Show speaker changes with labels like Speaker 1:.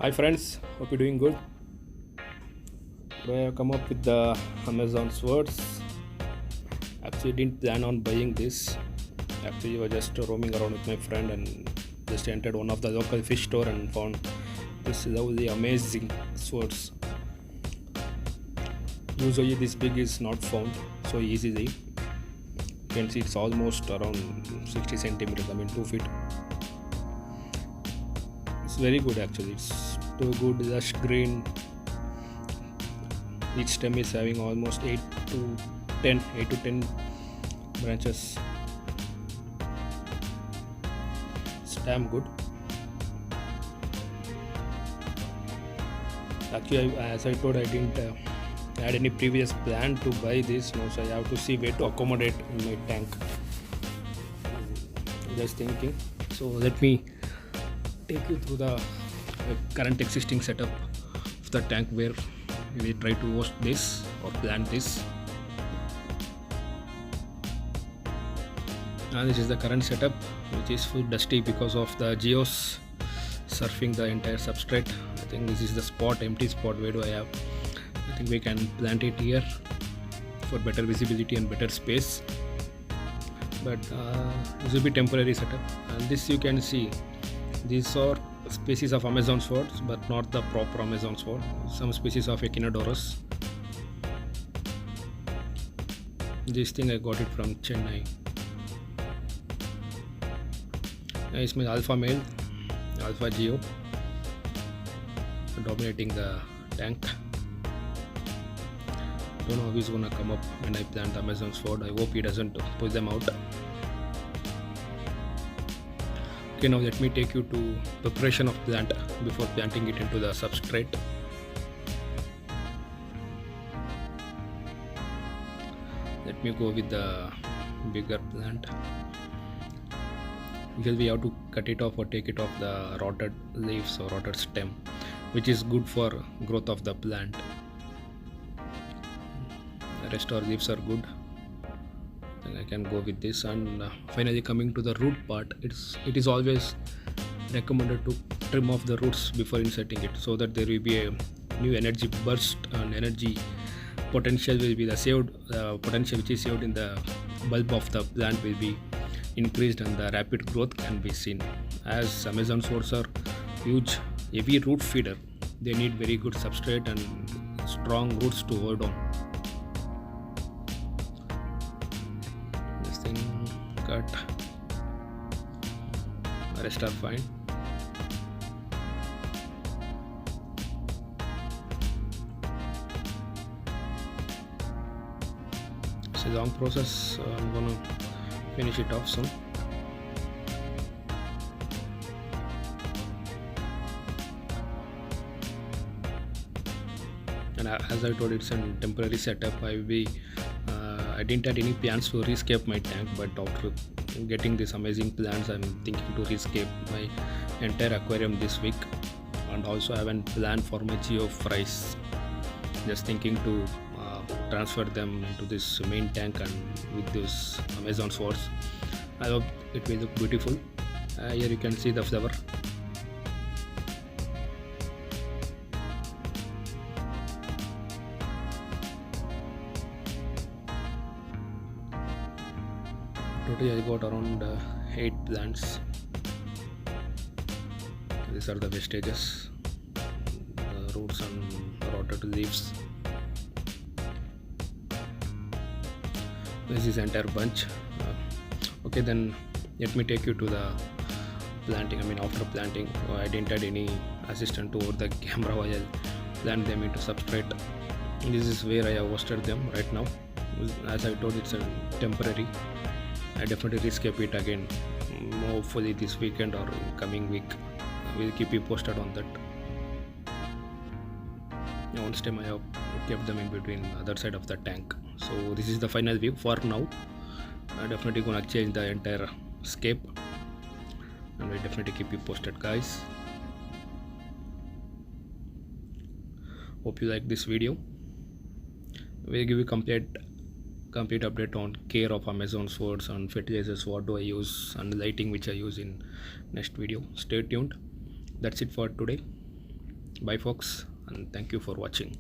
Speaker 1: Hi friends, hope you're doing good. Today I come up with the Amazon swords. Actually, didn't plan on buying this. Actually, I was just roaming around with my friend and just entered one of the local fish store and found this lovely, amazing swords. Usually, this big is not found so easily. You can see it's almost around 60 centimeters. I mean 2 feet. It's very good actually. It's too good, lush green. Each stem is having almost 8 to 10 branches. It's damn good. Actually, as I told, I didn't had any previous plan to buy this. No, so I have to see where to accommodate in my tank. Just thinking. So let me take you through the current existing setup of the tank where we try to host this or plant this. And this is the current setup, which is full dusty because of the geos surfing the entire substrate. I think this is the spot, empty spot. Where do I have? I think we can plant it here for better visibility and better space. But this will be temporary setup. And this you can see, these are species of Amazon swords, but not the proper Amazon sword. Some species of Echinodorus. This thing I got it from Chennai. It's my alpha male, alpha geo, dominating the tank. Don't know how he's gonna come up when I plant the Amazon sword. I hope he doesn't pull them out. Okay, now let me take you to preparation of plant before planting it into the substrate. Let me go with the bigger plant. Because we have to cut it off or take it off the rotted leaves or rotted stem, which is good for growth of the plant. The rest of leaves are good. I can go with this. And finally coming to the root part, it is always recommended to trim off the roots before inserting it, so that there will be a new energy burst and energy potential will be the saved potential which is saved in the bulb of the plant will be increased and the rapid growth can be seen. As Amazon swords are huge heavy root feeder, they need very good substrate and strong roots to hold on. This thing cut, the rest are fine. It's a long process. I'm gonna finish it off soon. And as I told, it's a temporary setup. I didn't have any plans to rescape my tank, but after getting these amazing plants, I'm thinking to rescape my entire aquarium this week. And also I have a plan for my geo fries. Just thinking to transfer them into this main tank and with this Amazon swords. I hope it will look beautiful. Here you can see the flower. Totally I got around 8 plants. These are the wastages, the roots and rotted leaves. This is entire bunch. Okay, then let me take you to the planting. I mean, after planting, I didn't add any assistant over the camera while I plant them into substrate. This is where I have hosted them right now. As I told, it's a temporary. I definitely rescape it again, hopefully this weekend or coming week. We'll keep you posted on that. One stem I have kept them in between the other side of the tank. So this is the final view for now. I'm definitely gonna change the entire scape and we'll definitely keep you posted, guys. Hope you like this video. We'll give you complete update on care of Amazon swords and fertilizers, what do I use, and lighting which I use in next video. Stay tuned. That's it for today. Bye folks, and thank you for watching.